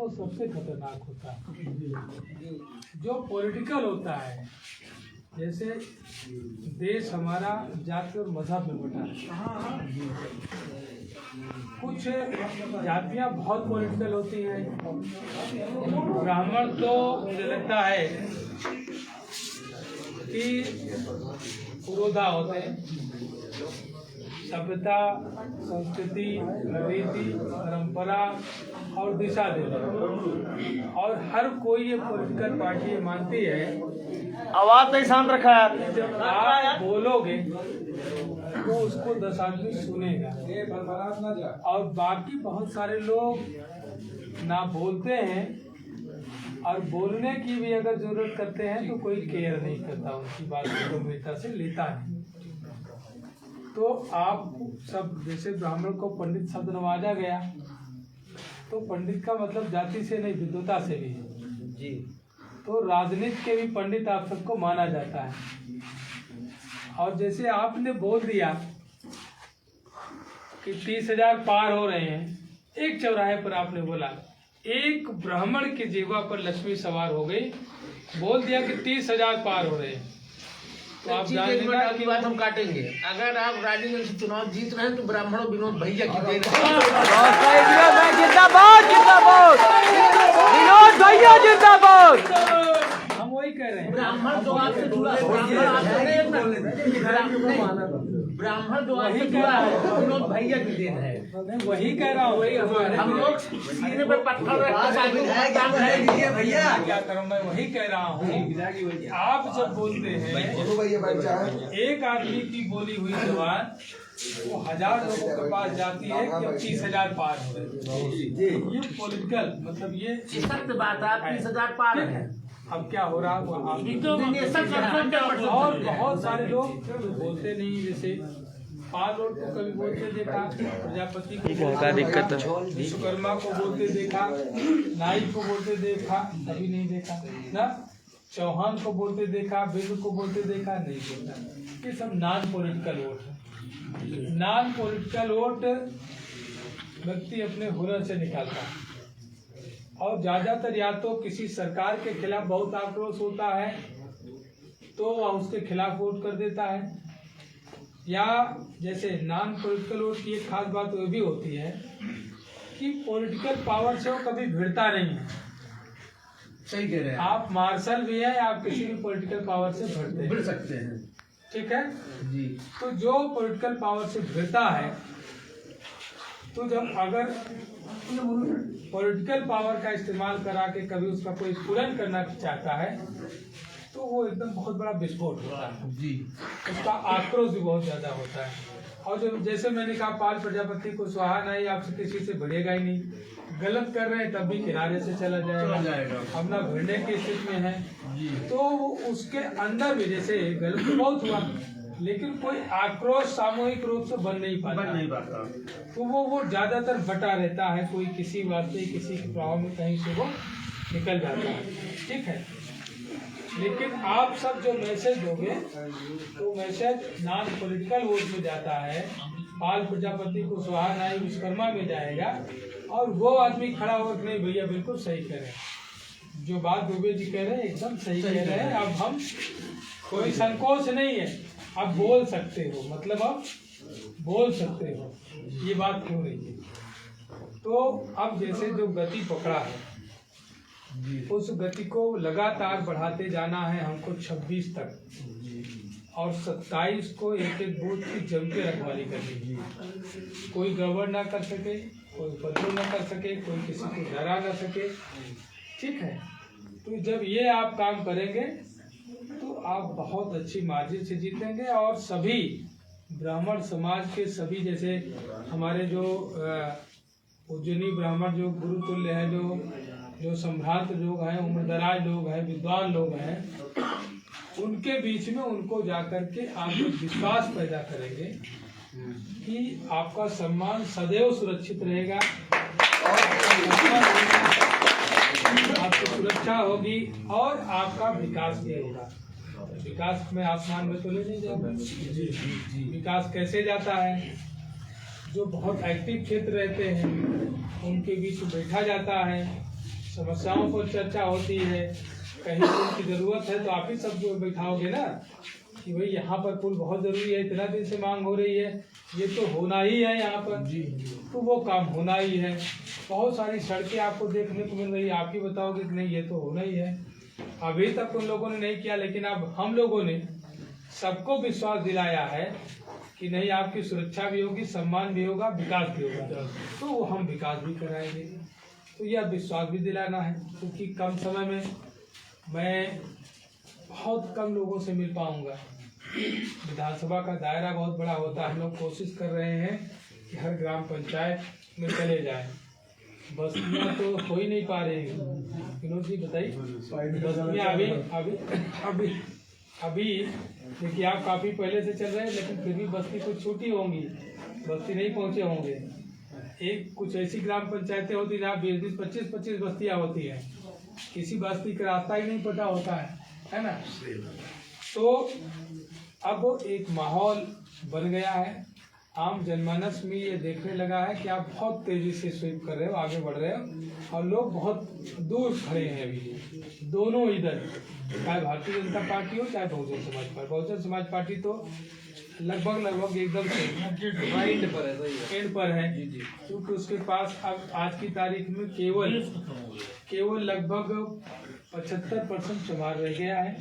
वो सबसे खतरनाक होता है। जो पॉलिटिकल होता है, जैसे देश हमारा जाति और मजहब में बटा है। कुछ जातियां बहुत पॉलिटिकल होती हैं। ब्राह्मण तो मुझे लगता है कि पुरोधा होते हैं। सभ्यता, संस्कृति, रीति, परंपरा और दिशा देते, और हर कोई ये पॉलिटिकल पार्टी मानती है। आवाज नहीं शांत रखा है। जब आप बोलोगे तो उसको 10 आदमी सुनेगा, और बाकी बहुत सारे लोग ना बोलते हैं, और बोलने की भी अगर जरूरत करते हैं तो कोई केयर नहीं करता, उनकी बात को गंभीरता से लेता है। तो आप सब, जैसे ब्राह्मण को पंडित शब्द नवाजा गया, तो पंडित का मतलब जाति से नहीं, विद्वता से भी है जी। तो राजनीति के भी पंडित आप सबको माना जाता है। और जैसे आपने बोल दिया कि 30,000 पार हो रहे हैं, एक चौराहे पर आपने बोला, एक ब्राह्मण की जीवा पर लक्ष्मी सवार हो गई, बोल दिया कि 30,000 पार हो रहे हैं, तो आप जानेंगे की बात हम काटेंगे। अगर आप राजनीति से चुनाव जीत रहे हैं तो ब्राह्मणों विनोद भैया की देन है। जिंदाबाद जिंदाबाद, विनोद भैया जिंदाबाद। हम वही कह रहे हैं, ब्राह्मण जो आपसे जुड़ा है, ब्राह्मण जो आपसे जुड़ा है विनोद भैया की देन है। मैं वही कह रहा हूँ। हम लोग सीने पे पत्थर भैया क्या करूँ, मैं वही कह रहा हूँ। आप जब बोलते हैं एक आदमी की बोली हुई जबान वो 1000 लोगों के पास जाती है कि 30,000 पार हो रहे। ये पॉलिटिकल मतलब ये सख्त बात है। 30,000 पार है। अब क्या हो रहा है और बहुत सारे लोग बोलते नहीं, जैसे पाल रोड को कभी बोलते देखा, प्रजापति को दिक्कत, विश्वकर्मा को बोलते देखा, नाई को बोलते देखा, कभी नहीं देखा ना, चौहान को बोलते देखा, बिल को बोलते देखा, नहीं बोलता। ये सब नॉन पॉलिटिकल वोट है। नॉन पॉलिटिकल वोट व्यक्ति अपने हुनर से निकालता है, और ज्यादातर या तो किसी सरकार के खिलाफ बहुत आक्रोश होता है तो वह उसके खिलाफ वोट कर देता है, या जैसे नॉन पॉलिटिकल वोट की एक खास बात वो भी होती है कि पॉलिटिकल पावर से वो कभी भिड़ता नहीं है। सही कह रहे हैं आप मार्शल भी हैं, आप किसी भी पॉलिटिकल पावर से भिड़ सकते हैं। ठीक है जी। तो जो पॉलिटिकल पावर से भिड़ता है, तो जब अगर पॉलिटिकल पावर का इस्तेमाल करा के कभी उसका कोई पूर्ण करना चाहता है, तो वो एकदम बहुत बड़ा विस्फोट होता है जी। उसका आक्रोश भी बहुत ज्यादा होता है। और जो जैसे मैंने कहा, पाल प्रजापति को सुहा नहीं, आपसे किसी से भिड़ेगा ही नहीं, गलत कर रहे हैं तब भी किनारे से चला जाएगा, अपना भिड़ने की स्थिति में है। तो उसके अंदर भी जैसे गलत तो बहुत हुआ, लेकिन कोई आक्रोश सामूहिक रूप से बन नहीं पाता। तो वो ज्यादातर बटा रहता है, कोई किसी बात से किसी के प्रभाव में कहीं से वो निकल जाता है। ठीक है, लेकिन आप सब जो मैसेज दोगे तो मैसेज नॉन पॉलिटिकल वोट में जाता है, पाल प्रजापति को सुहा नाई विश्वकर्मा में जाएगा, और वो आदमी खड़ा होकर नहीं भैया बिल्कुल सही कह रहे हैं, जो बात दुबे जी कह रहे हैं एकदम सही कह रहे हैं। अब हम कोई संकोच नहीं है, आप बोल सकते हो, मतलब आप बोल सकते हो, ये बात क्यों रही है। तो अब जैसे जो गति पकड़ा है, उस गति को लगातार बढ़ाते जाना है हमको 26 तक, और 27 को एक एक बूथ की जम के रखवाली करनी है। कोई गड़बड़ ना कर सके, कोई बदलू ना कर सके, कोई किसी को डरा ना सके। ठीक है, तो जब ये आप काम करेंगे तो आप बहुत अच्छी मार्जिन से जीतेंगे, और सभी ब्राह्मण समाज के सभी, जैसे हमारे जो उज्जैनी ब्राह्मण जो गुरुतुल्य है, जो संभ्रांत लोग हैं, उम्रदराज लोग हैं, विद्वान लोग हैं, उनके बीच में उनको जाकर के आप विश्वास पैदा करेंगे कि आपका सम्मान सदैव सुरक्षित रहेगा, आपकी सुरक्षा होगी, और आपका विकास भी होगा। विकास में आसमान में तो ले नहीं जाएगा। विकास कैसे जाता है, जो बहुत एक्टिव क्षेत्र रहते हैं उनके बीच बैठा जाता है, समस्याओं पर चर्चा होती है, कहीं पुल की जरूरत है तो आप ही सब बैठाओगे ना कि भाई यहाँ पर पुल बहुत जरूरी है, इतना दिन से मांग हो रही है, ये तो होना ही है यहाँ पर, तो वो काम होना ही है। बहुत सारी सड़कें आपको देखने को मिल रही है, आप ही बताओगे कि नहीं ये तो होना ही है। अभी तक उन लोगों ने नहीं किया, लेकिन अब हम लोगों ने सबको विश्वास दिलाया है कि नहीं आपकी सुरक्षा भी होगी, सम्मान भी होगा, विकास भी होगा, तो वो हम विकास भी कराएंगे। तो यह विश्वास भी दिलाना है, क्योंकि कम समय में मैं बहुत कम लोगों से मिल पाऊंगा। विधानसभा का दायरा बहुत बड़ा होता है, हम लोग कोशिश कर रहे हैं कि हर ग्राम पंचायत में चले जाएं। बस्तियाँ तो हो ही नहीं पा रही। विनोद जी बताइए, बस्तियाँ अभी देखिए आप काफ़ी पहले से चल रहे हैं, लेकिन फिर भी बस्ती कुछ छोटी होंगी, बस्ती नहीं पहुँचे होंगे। एक कुछ ऐसी ग्राम पंचायतें होती जहाँ 20-20, 25-25 बस्तियाँ होती हैं, किसी बस्ती का रास्ता ही नहीं पता होता है ना। तो अब एक माहौल बन गया है, आम जनमानस में ये देखने लगा है कि आप बहुत तेजी से स्वीप कर रहे हो, आगे बढ़ रहे हो, और लोग बहुत दूर खड़े हैं अभी दोनों इधर, चाहे भारतीय जनता पार्टी हो चाहे बहुजन समाज पार्टी। बहुजन समाज पार्टी तो लगभग एकदम से एंड पर है, क्योंकि उसके पास अब आज की तारीख में केवल लगभग 75% चुनाव रह गया है,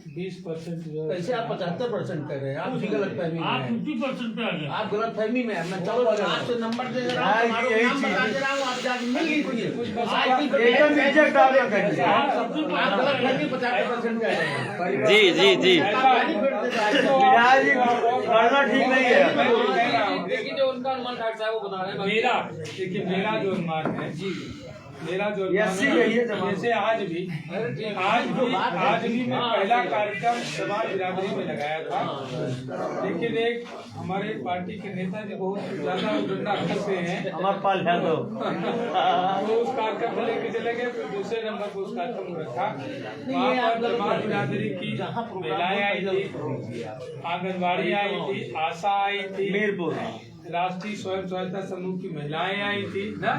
20% जो है। कैसे आप 75% कह रहे हैं? आप भी गलत फहमी में आप हैं। 50% पे आ गए। आप गलत फहमी में हैं। मैं चलो आज से नंबर दे रहा हूँ, तुम्हारा नाम बता दे रहा हूँ, आप जाके मिल लीजिए। एकदम रिजेक्ट आप ना करिए। आप गलत फहमी 50% कह रहे हैं। जी विराज जी करना ठीक नहीं है। देखिए जो उनका अनुमान डॉक्टर साहब वो बता रहे हैं, मेरा जो अनुमान है मेरा जो जैसे आज भी मैं पहला कार्यक्रम समाज बिरादरी में लगाया था, लेकिन एक हमारे पार्टी के नेता जी बहुत ज्यादा उड़ना करते हैं, हमारे पाल है तो वो उस कार्यक्रम को लेके चले गए, फिर दूसरे नंबर पर उस कार्यक्रम को रखा। वहाँ पर समाज बिरादरी की महिलाएं आई थी, आंगनबाड़ी आई थी, आशा आई थी, मीरपुर राष्ट्रीय स्वयं सहायता समूह की महिलाएं आई थी ना,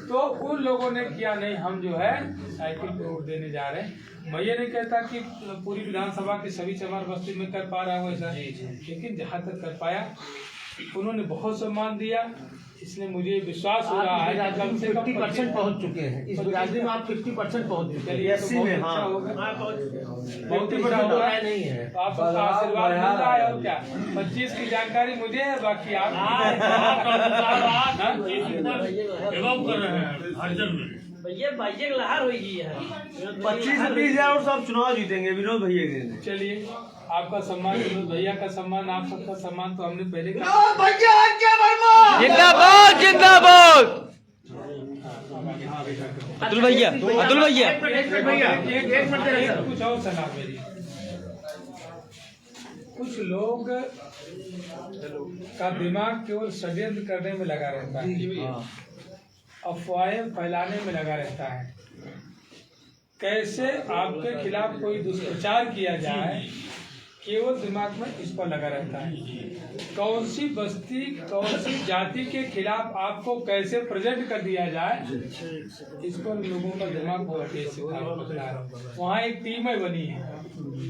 तो उन लोगों ने किया नहीं हम जो है साइकिल पे वोट देने जा रहे हैं। मैं ये नहीं कहता कि पूरी विधानसभा के सभी चमार बस्ती में कर पा रहा हूँ ऐसा, लेकिन जहाँ तक कर पाया उन्होंने बहुत सम्मान दिया, इसलिए मुझे विश्वास हो रहा है कि कम से कम 50% पहुँच चुके हैं। इस बिरादरी में आप 50% पहुँच चुके हैं। 80 में हाँ बहुत ही नहीं है। तो आप सबका आशीर्वाद मिल रहा है और क्या। 25 की जानकारी मुझे है, बाकी आप एवं कर रहे हैं हर में। भैया भाइये लहर होगी है 25 से 30 हजार और सब चुनाव जीतेंगे विनोद भैया के। चलिए आपका सम्मान, विनोद भैया का सम्मान, आप सबका सम्मान तो हमने पहले जिंदाबाद जिंदाबाद। अतुल भैया कुछ और सलाह मेरी, कुछ लोग का दिमाग केवल षड्यंत्र करने में लगा रहता है, अफवाहें फैलाने में लगा रहता है, कैसे आपके खिलाफ कोई दुष्प्रचार किया जाए, केवल दिमाग में इस पर लगा रहता है। कौन सी बस्ती कौन सी जाति के खिलाफ आपको कैसे प्रेजेंट कर दिया जाए, इस पर लोगों का दिमाग बहुत तेज से काम करता है। वहाँ एक टीम बनी है,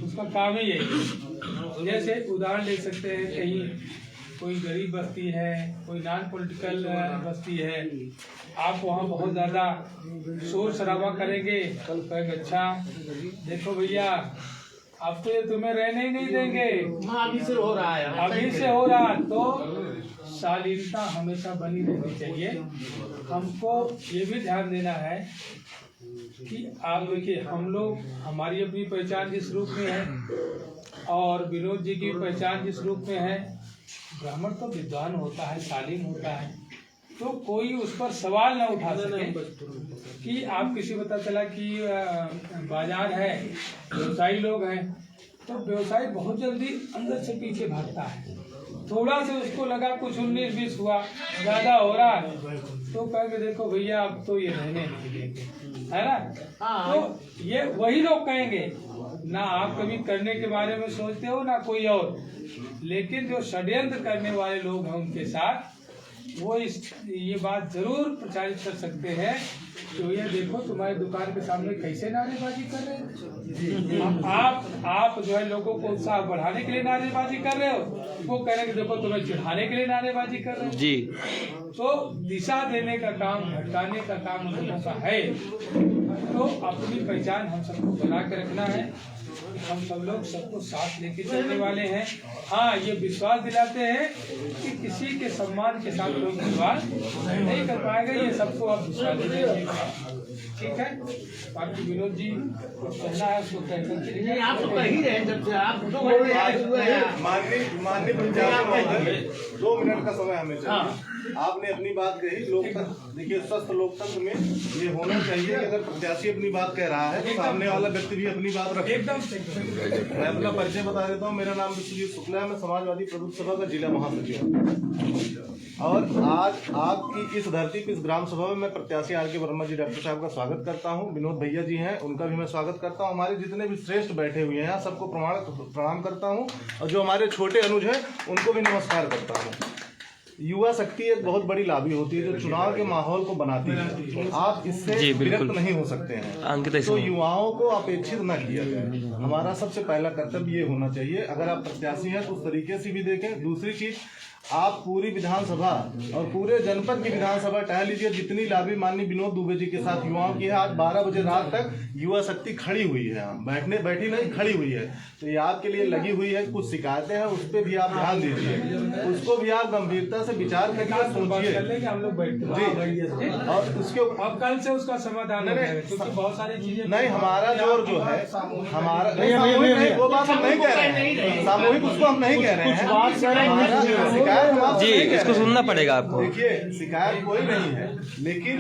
उसका काम ही यही है। जैसे उदाहरण ले सकते हैं, कहीं कोई गरीब बस्ती है, कोई नॉन पॉलिटिकल बस्ती है, आप वहाँ बहुत ज़्यादा शोर शराबा करेंगे, कल कहेंगे अच्छा देखो भैया अब तो ये तुम्हें रहने ही नहीं देंगे, अभी से हो रहा है, अभी से हो रहा। तो शालीनता हमेशा बनी रहनी चाहिए। हमको ये भी ध्यान देना है कि आप देखिए हम लोग, हमारी अपनी पहचान जिस रूप में है और विनोद जी की पहचान जिस रूप में है, ब्राह्मण तो विद्वान होता है, शालीन होता है, तो कोई उस पर सवाल ना उठा सके कि आप किसी पता चला कि बाजार है, व्यवसायी लोग हैं, तो व्यवसायी बहुत जल्दी अंदर से पीछे भागता है। थोड़ा से उसको लगा कुछ 19-20 हुआ, ज़्यादा हो रहा है, तो कहेंगे देखो भैया अब तो ये रहने नहीं देंगे, है ना। तो ये वही लोग कहेंगे ना, आप कभी करने के बारे में सोचते हो ना कोई और, लेकिन जो षड्यंत्र करने वाले लोग हैं उनके साथ वो ये बात जरूर प्रचारित कर सकते हैं तो ये देखो तुम्हारी दुकान के सामने कैसे नारेबाजी कर रहे हैं। आप जो है लोगों को उत्साह बढ़ाने के लिए नारेबाजी कर रहे हो, वो कह रहे हैं कि देखो तुम्हें चिढ़ाने के लिए नारेबाजी कर रहे हो जी। तो दिशा देने का काम, भटकाने का काम हम लोगों का है। तो अपनी पहचान हम सबको बना के रखना है। हम सब लोग सबको साथ लेके चलने वाले हैं। हाँ, ये विश्वास दिलाते हैं कि किसी के सम्मान के साथ लोग विश्वास नहीं कर पाएगा। ये सबको आप विश्वास दीजिए, ठीक है। बाकी विनोद जी कुछ कहना है उसको कहकर नहीं, आप तो कह ही रहे हैं जब से आप दो घंटे आए हुए हैं। माननीय प्रत्याशी महोदय, 2 मिनट का समय हमें चाहिए। आपने अपनी बात कही, लोकतंत्र देखिए, स्वस्थ लोकतंत्र में ये होना चाहिए कि अगर प्रत्याशी अपनी बात कह रहा है तो सामने वाला व्यक्ति भी अपनी बात रखे। एकदम मैं अपना परिचय बता देता हूँ। मेरा नाम विश्वजीत शुक्ला है। मैं समाजवादी प्रबुद्ध सभा का जिला महासचिव हूँ। और आज आपकी इस धरती पे, इस ग्राम सभा में मैं प्रत्याशी आर के वर्मा जी डॉक्टर साहब का स्वागत करता हूँ। विनोद भैया जी हैं, उनका भी मैं स्वागत करता हूँ। हमारे जितने भी श्रेष्ठ बैठे हुए हैं सबको प्रणाम करता हूँ। और जो हमारे छोटे अनुज हैं उनको भी नमस्कार करता हूँ। युवा शक्ति एक बहुत बड़ी लॉबी होती है जो चुनाव के माहौल को बनाती है। आप इससे विरक्त नहीं हो सकते हैं। तो युवाओं को अपेक्षित न किया जाए। हमारा सबसे पहला कर्तव्य ये होना चाहिए। अगर आप प्रत्याशी हैं तो उस तरीके से भी देखें। दूसरी चीज, आप पूरी विधानसभा और पूरे जनपद की विधानसभा टहल लीजिए। जितनी लॉबी माननीय विनोद दुबे जी के साथ युवाओं की है, आज 12 बजे रात तक युवा शक्ति खड़ी हुई है। बैठी नहीं, खड़ी हुई है। तो ये आपके लिए लगी हुई है। कुछ शिकायतें हैं, उस पर भी आप ध्यान दीजिए, उसको भी आप गंभीरता से विचार करिए, सोचिए हम लोग जी। और उसके अब कल से उसका समाधान हो जाएगा, क्योंकि बहुत सारी चीजें नहीं, हमारा जोर जो है, हमारा नहीं, वो बात हम नहीं कह रहे हैं। सामूहिक उसको हम नहीं कह रहे हैं। जी, इसको सुनना पड़ेगा आपको। देखिए, शिकायत कोई नहीं है, लेकिन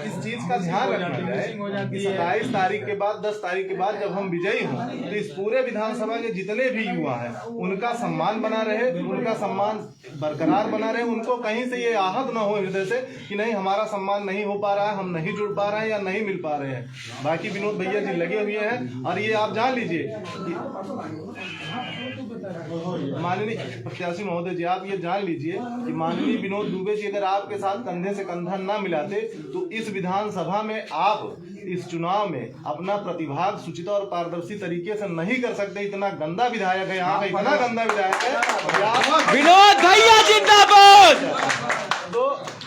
इस चीज का ध्यान रखना जाए कि 27 तारीख के बाद, 10 तारीख के बाद जब हम विजयी हों तो इस पूरे विधानसभा के जितने भी युवा हैं उनका सम्मान बना रहे, उनका सम्मान बरकरार बना रहे। उनको कहीं से ये आहत न हो हृदय से कि नहीं, हमारा सम्मान नहीं हो पा रहा है, हम नहीं जुड़ पा रहे हैं या नहीं मिल पा रहे हैं। बाकी विनोद भैया जी लगे हुए हैं। और ये आप जान लीजिए, माननीय प्रत्याशी महोदय जी, आप ये जान लीजिए कि माननीय विनोद दुबे जी अगर आपके साथ कंधे से कंधा ना मिलाते तो इस विधानसभा में आप इस चुनाव में अपना प्रतिभाग सुचिता और पारदर्शी तरीके से नहीं कर सकते। इतना गंदा विधायक है यहाँ, इतना गंदा विधायक है। विनोद भैया जिंदाबाद। तो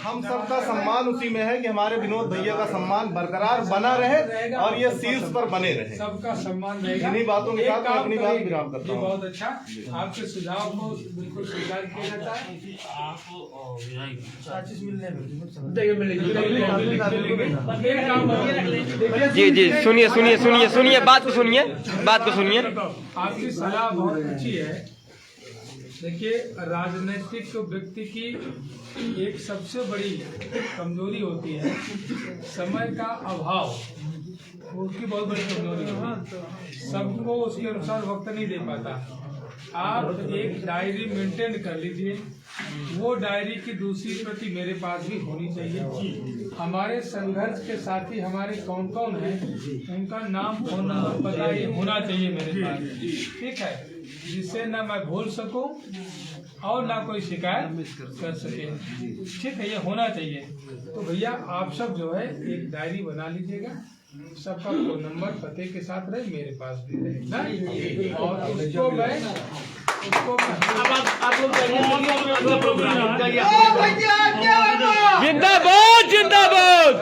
हम सबका सम्मान उसी में है कि हमारे विनोद भैया का सम्मान बरकरार बना रहे और ये शीर्ष पर बने रहे। सबका सम्मान रहेगा। इन्हीं बातों के साथ मैं अपनी बात विराम करता हूँ। बहुत अच्छा, आपके सुझाव को बिल्कुल स्वीकार किया जाता है। जी जी, सुनिए बात को सुनिए। आपकी सलाह बहुत अच्छी है। देखिए, राजनीतिक व्यक्ति की एक सबसे बड़ी कमजोरी होती है समय का अभाव। उसकी बहुत बड़ी कमजोरी होती है, सबको उसके अनुसार वक्त नहीं दे पाता। आप एक डायरी मेंटेन कर लीजिए। वो डायरी की दूसरी प्रति मेरे पास भी होनी चाहिए। हमारे संघर्ष के साथी हमारे कौन कौन हैं, उनका नाम, फोन नंबर, पता ये होना चाहिए मेरे पास, ठीक है, जिससे ना मैं भूल सकूं और ना कोई शिकायत कर सके। ठीक है, ये होना चाहिए। तो भैया आप सब जो है एक डायरी बना लीजिएगा। सबका फोन नंबर पते के साथ रहे, मेरे पास भी रहे ना। और उसको मैं आप लोग जिंदाबाद।